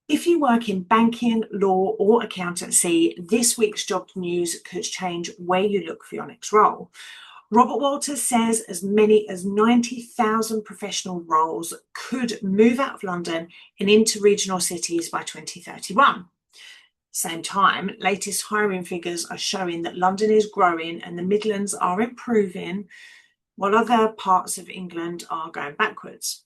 If you work in banking, law, or accountancy, this week's job news could change where you look for your next role. Robert Walters says as many as 90,000 professional roles could move out of London and into regional cities by 2031. Same time, latest hiring figures are showing that London is growing and the Midlands are improving, while other parts of England are going backwards.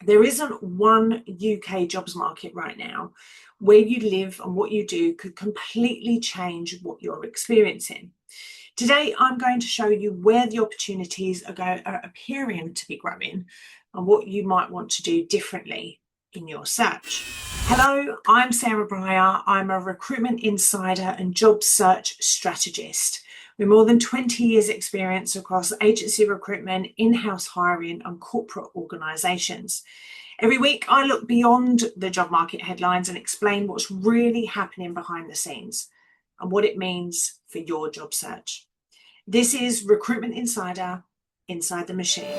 There isn't one UK jobs market right now. Where you live and what you do could completely change what you're experiencing. Today, I'm going to show you where the opportunities are appearing to be growing and what you might want to do differently in your search. Hello, I'm Sarah Breyer. I'm a recruitment insider and job search strategist with more than 20 years experience across agency recruitment, in-house hiring and corporate organisations. Every week I look beyond the job market headlines and explain what's really happening behind the scenes and what it means for your job search. This is Recruitment Insider, Inside the Machine.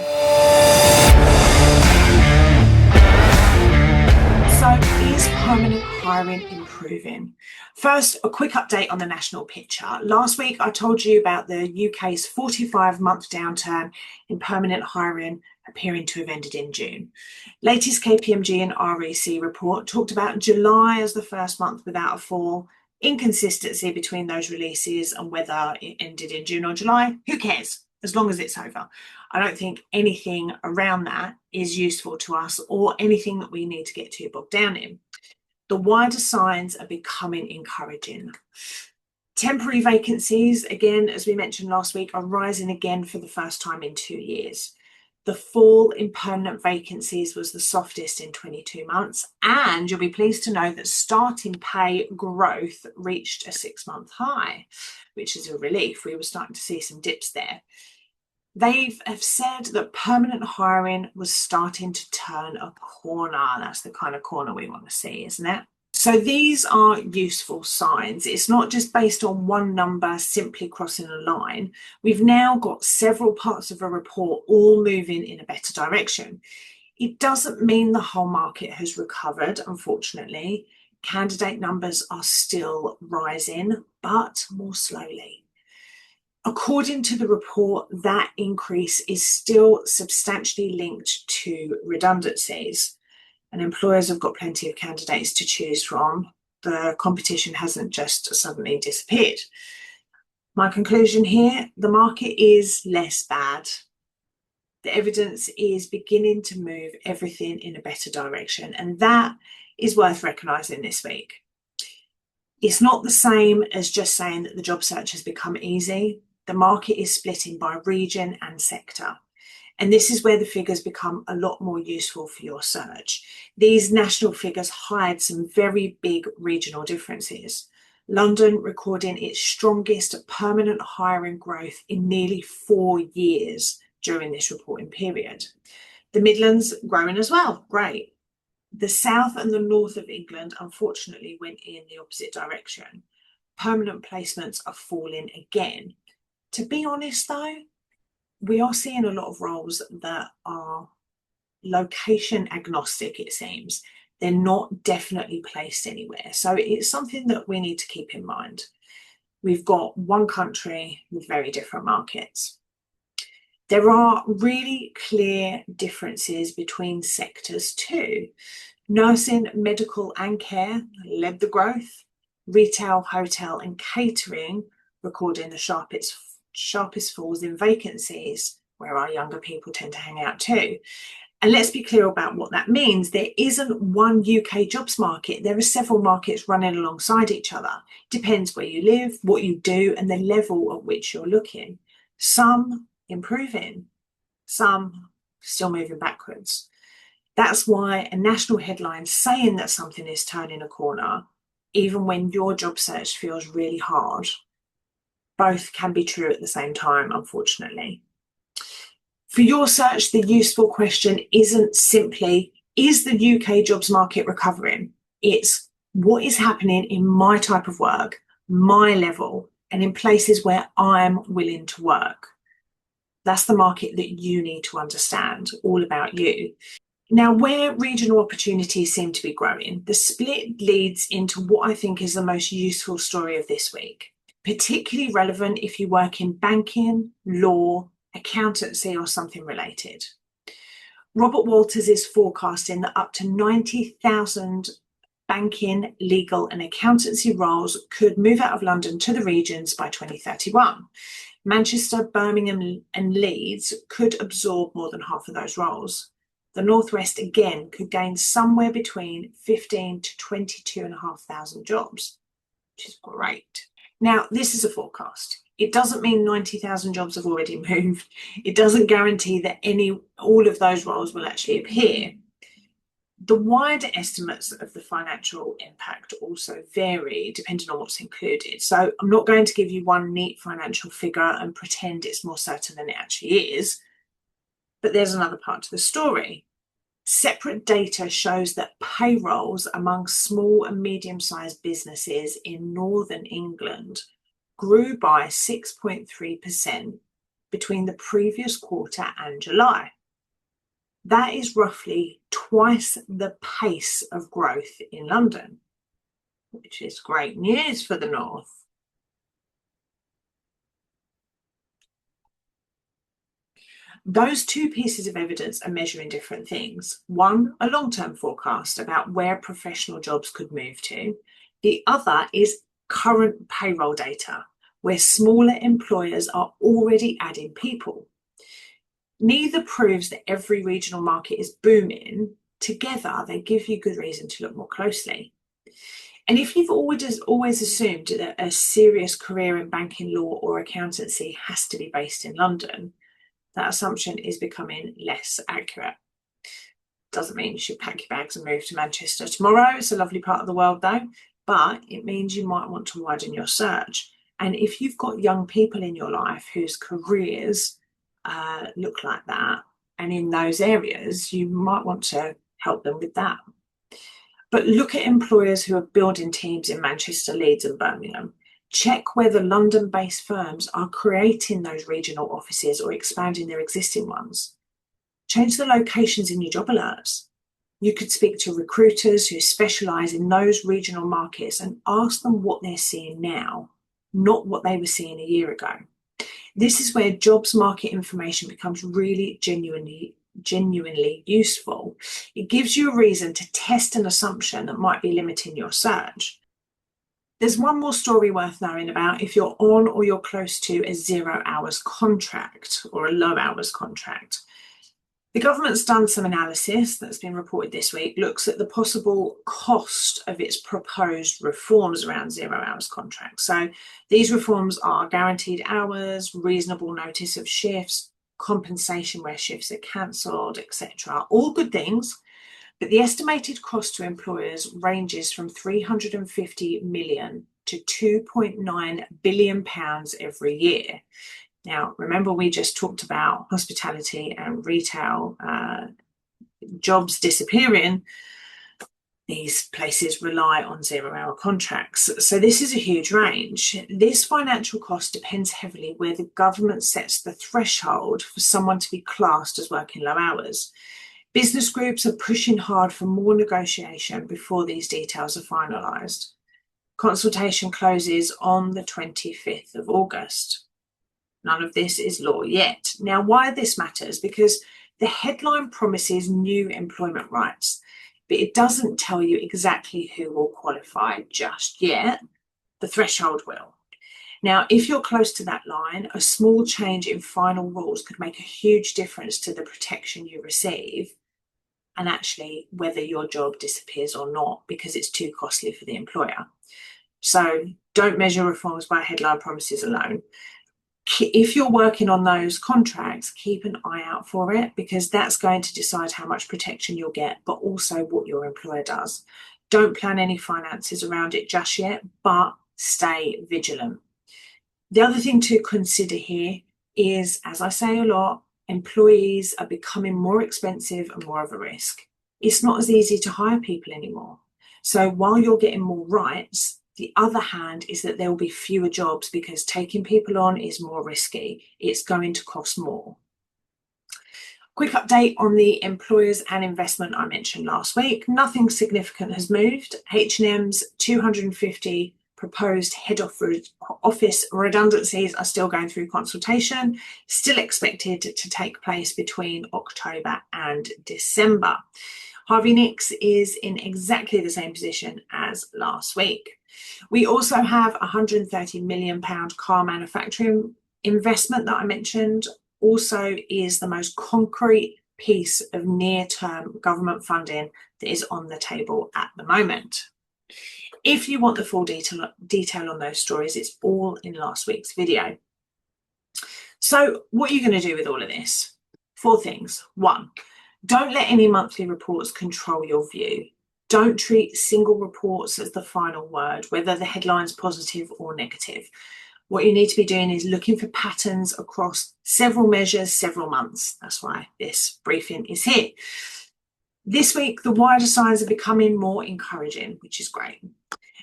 So, is permanent hiring improving? First, a quick update on the national picture. Last week, I told you about the UK's 45-month downturn in permanent hiring appearing to have ended in June. Latest KPMG and REC report talked about July as the first month without a fall. Inconsistency between those releases and whether it ended in June or July, who cares? As long as it's over. I don't think anything around that is useful to us or anything that we need to get too bogged down in. The wider signs are becoming encouraging. Temporary vacancies, again, as we mentioned last week, are rising again for the first time in 2 years. The fall in permanent vacancies was the softest in 22 months, and you'll be pleased to know that starting pay growth reached a 6-month high, which is a relief. We were starting to see some dips there. They have said that permanent hiring was starting to turn a corner. That's the kind of corner we want to see, isn't it? So these are useful signs. It's not just based on one number simply crossing a line. We've now got several parts of a report all moving in a better direction. It doesn't mean the whole market has recovered, unfortunately. Candidate numbers are still rising, but more slowly. According to the report, that increase is still substantially linked to redundancies, and employers have got plenty of candidates to choose from. The competition hasn't just suddenly disappeared. My conclusion here, the market is less bad. The evidence is beginning to move everything in a better direction, and that is worth recognising this week. It's not the same as just saying that the job search has become easy. The market is splitting by region and sector. And this is where the figures become a lot more useful for your search. These national figures hide some very big regional differences. London recording its strongest permanent hiring growth in nearly 4 years during this reporting period. The Midlands growing as well, great. The south and the north of England unfortunately went in the opposite direction. Permanent placements are falling again. To be honest though, we are seeing a lot of roles that are location agnostic, it seems. They're not definitely placed anywhere. So it's something that we need to keep in mind. We've got one country with very different markets. There are really clear differences between sectors too. Nursing, medical and care led the growth. Retail, hotel and catering recording the sharpest falls in vacancies, where our younger people tend to hang out too. And let's be clear about what that means. There isn't one UK jobs market. There are several markets running alongside each other. Depends where you live, what you do, and the level at which you're looking. Some improving, some still moving backwards. That's why a national headline saying that something is turning a corner, even when your job search feels really hard, both can be true at the same time, unfortunately. For your search, the useful question isn't simply, is the UK jobs market recovering? It's what is happening in my type of work, my level, and in places where I'm willing to work. That's the market that you need to understand, all about you. Now, where regional opportunities seem to be growing, the split leads into what I think is the most useful story of this week, particularly relevant if you work in banking, law, accountancy, or something related. Robert Walters is forecasting that up to 90,000 banking, legal, and accountancy roles could move out of London to the regions by 2031. Manchester, Birmingham, and Leeds could absorb more than half of those roles. The Northwest again could gain somewhere between 15 to 22,500 jobs, which is great. Now, this is a forecast. It doesn't mean 90,000 jobs have already moved. It doesn't guarantee that all of those roles will actually appear. The wider estimates of the financial impact also vary depending on what's included. So I'm not going to give you one neat financial figure and pretend it's more certain than it actually is. But there's another part to the story. Separate data shows that payrolls among small and medium-sized businesses in Northern England grew by 6.3% between the previous quarter and July. That is roughly twice the pace of growth in London, which is great news for the North. Those two pieces of evidence are measuring different things. One, a long-term forecast about where professional jobs could move to. The other is current payroll data, where smaller employers are already adding people. Neither proves that every regional market is booming. Together, they give you good reason to look more closely. And if you've always assumed that a serious career in banking, law, or accountancy has to be based in London, that assumption is becoming less accurate. Doesn't mean you should pack your bags and move to Manchester tomorrow. It's a lovely part of the world though, but it means you might want to widen your search. And if you've got young people in your life whose careers look like that, and in those areas, you might want to help them with that. But look at employers who are building teams in Manchester, Leeds, and Birmingham. Check whether London-based firms are creating those regional offices or expanding their existing ones. Change the locations in your job alerts. You could speak to recruiters who specialise in those regional markets and ask them what they're seeing now, not what they were seeing a year ago. This is where jobs market information becomes really genuinely useful. It gives you a reason to test an assumption that might be limiting your search. There's one more story worth knowing about if you're on or you're close to a 0 hours contract or a low hours contract. The government's done some analysis that's been reported this week, looks at the possible cost of its proposed reforms around 0 hours contracts. So these reforms are guaranteed hours, reasonable notice of shifts, compensation where shifts are cancelled, etc. All good things. But the estimated cost to employers ranges from 350 million to 2.9 billion pounds every year. Now, remember, we just talked about hospitality and retail jobs disappearing. These places rely on 0 hour contracts. So this is a huge range. This financial cost depends heavily where the government sets the threshold for someone to be classed as working low hours. Business groups are pushing hard for more negotiation before these details are finalised. Consultation closes on the 25th of August. None of this is law yet. Now, why this matters? Because the headline promises new employment rights, but it doesn't tell you exactly who will qualify just yet. The threshold will. Now, if you're close to that line, a small change in final rules could make a huge difference to the protection you receive and actually whether your job disappears or not because it's too costly for the employer. So don't measure reforms by headline promises alone. If you're working on those contracts, keep an eye out for it because that's going to decide how much protection you'll get, but also what your employer does. Don't plan any finances around it just yet, but stay vigilant. The other thing to consider here is, as I say a lot, employees are becoming more expensive and more of a risk. It's not as easy to hire people anymore. So while you're getting more rights, the other hand is that there will be fewer jobs because taking people on is more risky. It's going to cost more. Quick update on the employers and investment I mentioned last week. Nothing significant has moved. H&M's 250 proposed head office redundancies are still going through consultation, still expected to take place between October and December. Harvey Nicks is in exactly the same position as last week. We also have £130 million car manufacturing investment that I mentioned, also is the most concrete piece of near-term government funding that is on the table at the moment. If you want the full detail on those stories, it's all in last week's video. So what are you going to do with all of this? 4 things. 1, don't let any monthly reports control your view. Don't treat single reports as the final word, whether the headline's positive or negative. What you need to be doing is looking for patterns across several measures, several months. That's why this briefing is here. This week, the wider signs are becoming more encouraging, which is great.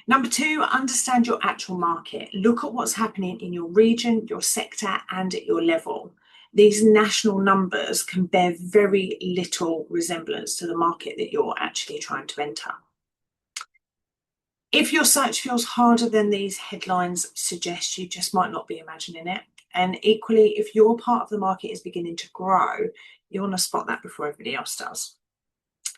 Number 2, understand your actual market. Look at what's happening in your region, your sector, and at your level. These national numbers can bear very little resemblance to the market that you're actually trying to enter. If your search feels harder than these headlines suggest, you just might not be imagining it. And equally, if your part of the market is beginning to grow, you want to spot that before everybody else does.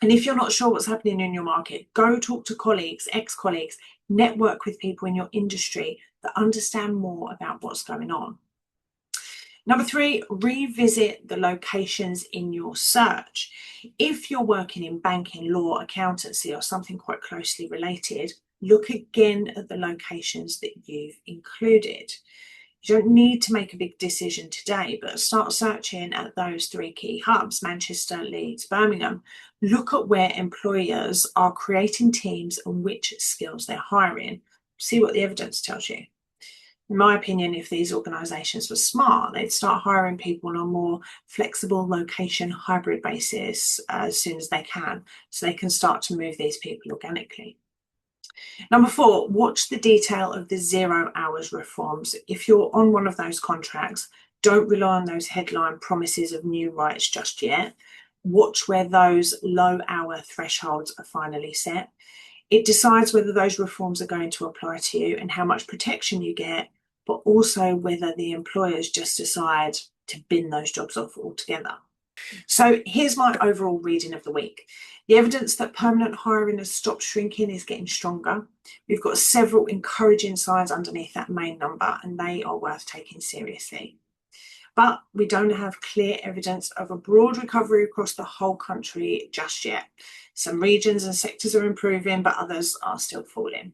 And if you're not sure what's happening in your market, go talk to colleagues, ex-colleagues, network with people in your industry that understand more about what's going on. Number 3, revisit the locations in your search. If you're working in banking, law, accountancy, or something quite closely related, look again at the locations that you've included. You don't need to make a big decision today, but start searching at those 3 key hubs, Manchester, Leeds, Birmingham. Look at where employers are creating teams and which skills they're hiring. See what the evidence tells you. In my opinion, if these organisations were smart, they'd start hiring people on a more flexible location hybrid basis as soon as they can, so they can start to move these people organically. Number 4, watch the detail of the 0 hours reforms. If you're on one of those contracts, don't rely on those headline promises of new rights just yet. Watch where those low hour thresholds are finally set. It decides whether those reforms are going to apply to you and how much protection you get, but also whether the employers just decide to bin those jobs off altogether. So here's my overall reading of the week. The evidence that permanent hiring has stopped shrinking is getting stronger. We've got several encouraging signs underneath that main number, and they are worth taking seriously. But we don't have clear evidence of a broad recovery across the whole country just yet. Some regions and sectors are improving, but others are still falling.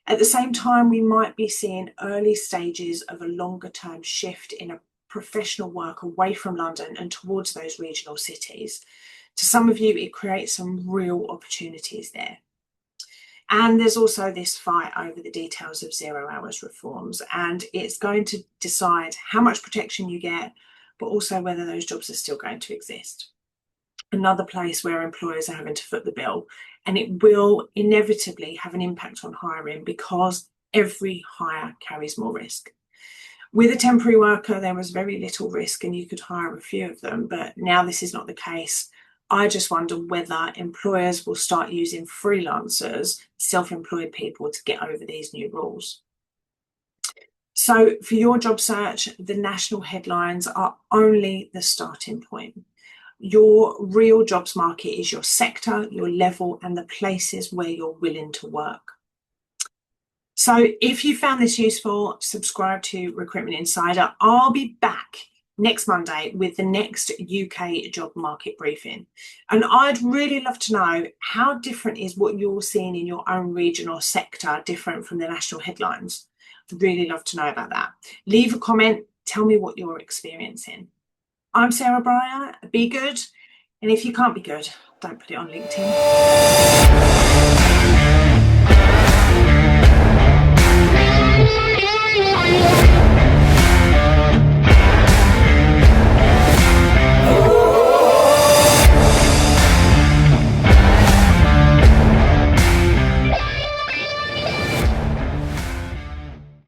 At the same time, we might be seeing early stages of a longer-term shift in a professional work away from London and towards those regional cities. To some of you, it creates some real opportunities there. And there's also this fight over the details of 0 hours reforms, and it's going to decide how much protection you get, but also whether those jobs are still going to exist. Another place where employers are having to foot the bill, and it will inevitably have an impact on hiring because every hire carries more risk. With a temporary worker, there was very little risk and you could hire a few of them, but now this is not the case. I just wonder whether employers will start using freelancers, self-employed people, to get over these new rules. So for your job search, the national headlines are only the starting point. Your real jobs market is your sector, your level, and the places where you're willing to work. So if you found this useful, subscribe to Recruitment Insider. I'll be back next Monday with the next UK job market briefing. And I'd really love to know, how different is what you're seeing in your own region or sector different from the national headlines? I'd really love to know about that. Leave a comment, tell me what you're experiencing. I'm Sarah Breyer. Be good. And if you can't be good, don't put it on LinkedIn.